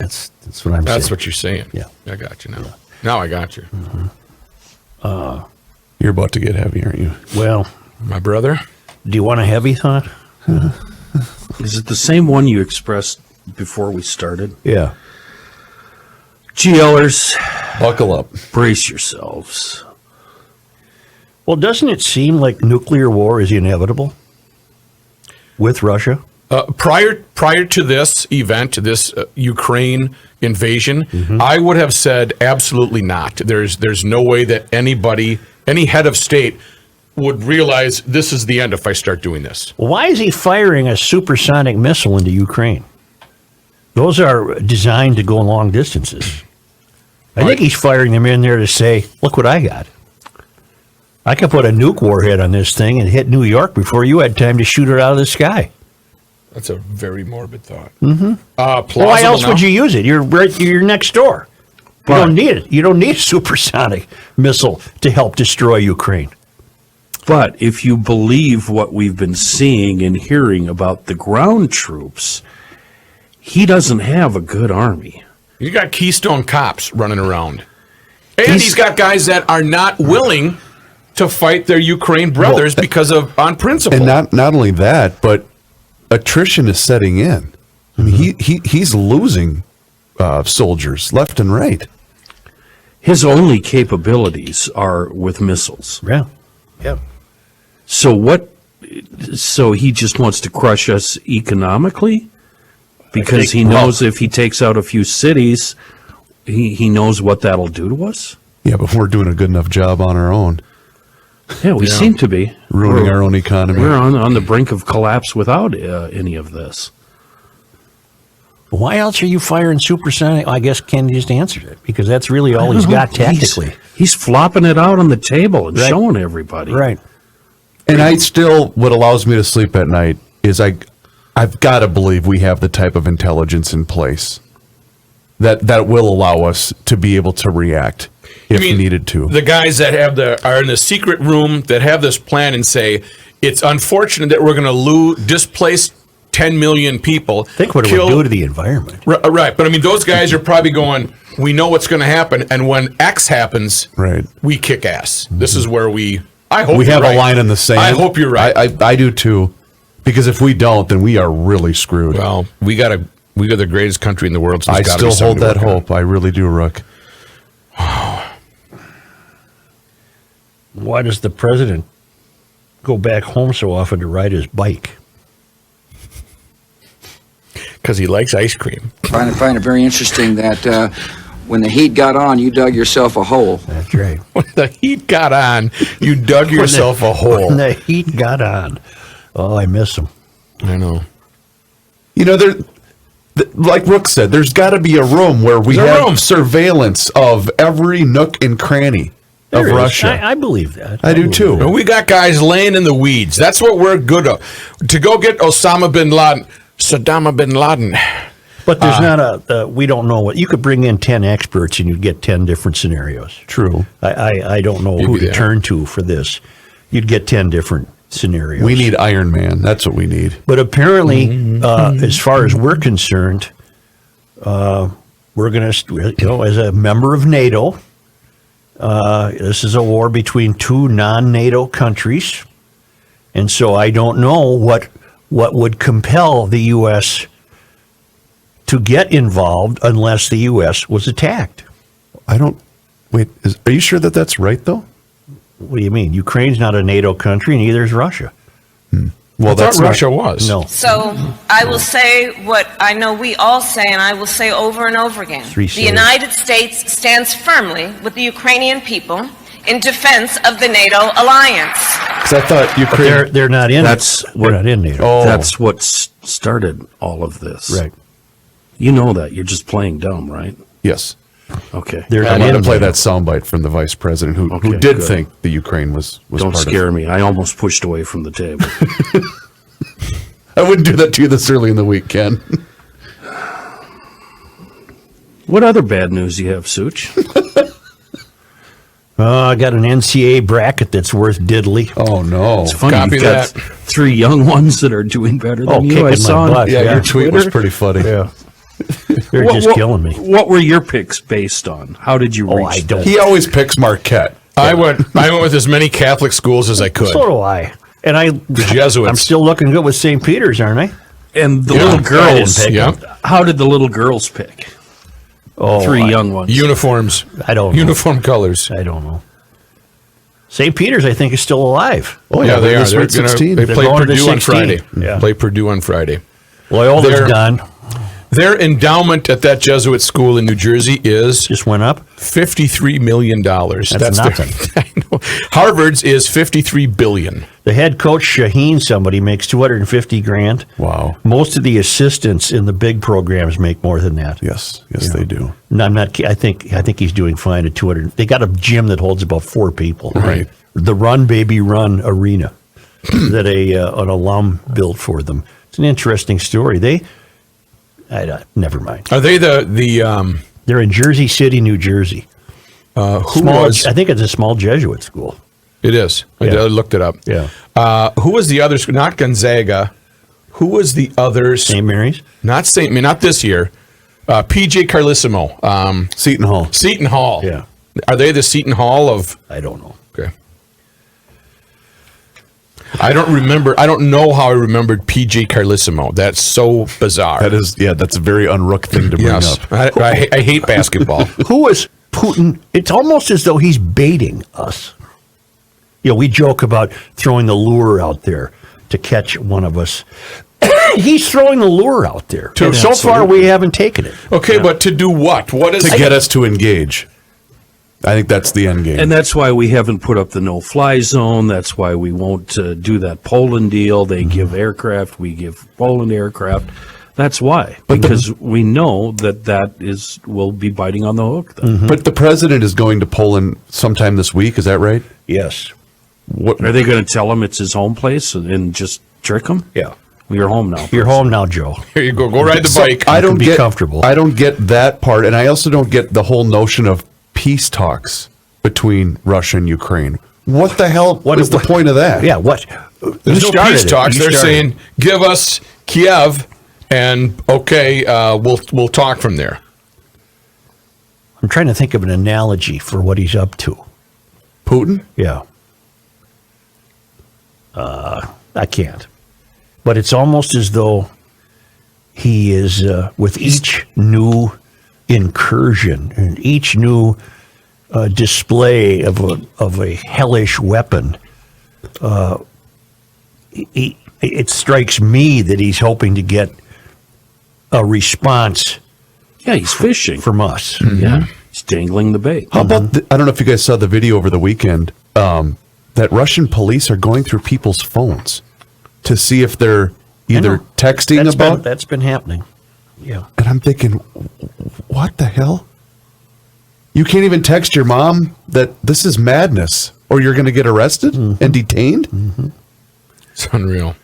That's what I'm saying. That's what you're saying. Yeah. I got you now. Yeah. Now I got you. Mm-hmm. You're about to get heavy, aren't you? Well, my brother. Do you want a heavy thought? Is it the same one you expressed before we started? Yeah. GLers, buckle up. Brace yourselves. Well, doesn't it seem like nuclear war is inevitable with Russia? Prior to this event, this Ukraine invasion, I would have said absolutely not. There's no way that anybody, any head of state, would realize this is the end if I start doing this. Well, why is he firing a supersonic missile into Ukraine? Those are designed to go long distances. I think he's firing them in there to say, look what I got. I could put a nuke warhead on this thing and hit New York before you had time to shoot it out of the sky. That's a very morbid thought. Mm-hmm. Why else would you use it? You're next door. You don't need it. You don't need a supersonic missile to help destroy Ukraine. But if you believe what we've been seeing and hearing about the ground troops, he doesn't have a good army. You got Keystone cops running around. And he's got guys that are not willing to fight their Ukraine brothers because of on principle. And not only that, but attrition is setting in. I mean, he's losing soldiers left and right. His only capabilities are with missiles. Yeah. Yeah. So he just wants to crush us economically? Because he knows if he takes out a few cities, he knows what that'll do to us? Yeah, but we're doing a good enough job on our own. Yeah, we seem to be. Ruining our own economy. We're on the brink of collapse without any of this. Why else are you firing supersonic? I guess Ken just answered it, because that's really all he's got tactically. He's flopping it out on the table and showing everybody. Right. And what allows me to sleep at night is I've got to believe we have the type of intelligence in place that will allow us to be able to react if needed to. The guys that are in the secret room that have this plan and say, it's unfortunate that we're going to displace 10 million people. Think what it would do to the environment. Right. But I mean, those guys are probably going, we know what's going to happen. And when X happens, we kick ass. This is where I hope we have right. a line in the sand. I hope you're right. I do too. Because if we don't, then we are really screwed. Well, we got the greatest country in the world. So I still hold that hope. I really do, Rook. Why does the president go back home so often to ride his bike? Because he likes ice cream. I find it very interesting that when the heat got on, you dug yourself a hole. That's right. When the heat got on, you dug yourself a hole. When the heat got on. Oh, I miss him. I know. You know, like Rook said, there's got to be a room where we have surveillance of every nook and cranny of Russia. I believe that. I do too. And we got guys laying in the weeds. That's what we're good at. To go get Saddam bin Laden. But there's not we don't know what. You could bring in 10 experts and you'd get 10 different scenarios. True. I don't know who to turn to for this. You'd get 10 different scenarios. We need Iron Man. That's what we need. But apparently, as far as we're concerned, we're going to, as a member of NATO, this is a war between two non-NATO countries. And so I don't know what would compel the U.S. to get involved unless the U.S. was attacked. Are you sure that that's right, though? What do you mean? Ukraine's not a NATO country, neither is Russia. Well, that's Russia was. No. So I will say what I know we all say, and I will say over and over again. The United States stands firmly with the Ukrainian people in defense of the NATO alliance. Because I thought Ukraine... They're not in. They're not in NATO. Oh. That's what started all of this. Right. You know that. You're just playing dumb, right? Yes. Okay. I wanted to play that soundbite from the vice president who did think the Ukraine was Don't scare me. I almost pushed away from the table. I wouldn't do that to you this early in the week, Ken. What other bad news do you have, Such? I got an NCAA bracket that's worth diddly. Oh, no. It's funny. Copy You've got that. 3 young ones that are doing better than you. I kicking saw my butt. Yeah, your tweet was Twitter. pretty funny. Yeah. They're just killing me. What were your picks based on? How did you reach I don't- that? He always picks Marquette. I went with as many Catholic schools as I could. So do I. And The Jesuits. I'm still looking good with St. Peter's, aren't I? And the Yeah. little I girls, didn't pick Yeah. them. how did the little girls pick? Oh, Three young ones. Uniforms. I don't know. Uniform colors. I don't know. St. Peter's, I think, is still alive. Oh, yeah, they are. the Sweet They're gonna- 16. They They're play going to Purdue on 16. Friday. Yeah. Play Purdue on Friday. Loyola's They're- gone. Their endowment at that Jesuit school in New Jersey is Just went up. $53 million. That's their- nothing. I know. Harvard's is $53 billion. The head coach, Shaheen, somebody makes $250,000. Wow. Most of the assistants in the big programs make more than that. Yes, they do. No, I'm not. I think he's doing fine at 200. They got a gym that holds about 4 people. Right. The Run Baby Run arena that an alum built for them. It's an interesting story. Never mind. Are they the They're in Jersey City, New Jersey. who Small. was? I think it's a small Jesuit school. It is. Yeah. I looked it up. Yeah. Who was the other? Not Gonzaga. Who was the other? St. Mary's. Not St. Not this year. PJ Carlissimo. Seton Hall. Seton Hall. Yeah. Are they the Seton Hall of? I don't know. Okay. I don't remember. I don't know how I remembered PJ Carlissimo. That's so bizarre. That's a very unrook thing to bring yes. up. I hate basketball. Who is Putin? It's almost as though he's baiting us. We joke about throwing the lure out there to catch one of us. He's throwing the lure out there. And so far, we haven't taken it. Okay, but to do what? What is To get us to engage. I think that's the end game. And that's why we haven't put up the no-fly zone. That's why we won't do that Poland deal. They give aircraft, we give Poland aircraft. That's why, because we know that will be biting on the hook. Then. But the president is going to Poland sometime this week. Is that right? Yes. What? Are they going to tell him it's his home place and just trick him? Yeah. Well, you're home now. You're home now, Joe. Here you go. Go ride the So bike. I don't be get comfortable. I don't get that part, and I also don't get the whole notion of peace talks between Russia and Ukraine. What the hell? What is the point of that? Yeah. What? There's no peace talks. They're saying. saying, give us Kiev, and okay, we'll talk from there. I'm trying to think of an analogy for what he's up to. Putin. Yeah. I can't. But it's almost as though he is, with each new incursion and each new display of a hellish weapon, it strikes me that he's hoping to get a response Yeah, he's fishing. from us. Yeah, he's dangling the bait. How about? I don't know if you guys saw the video over the weekend. That Russian police are going through people's phones to see if they're either know. texting about. That's been happening. Yeah. And I'm thinking, what the hell? You can't even text your mom that this is madness, or you're going to get arrested and detained. It's unreal.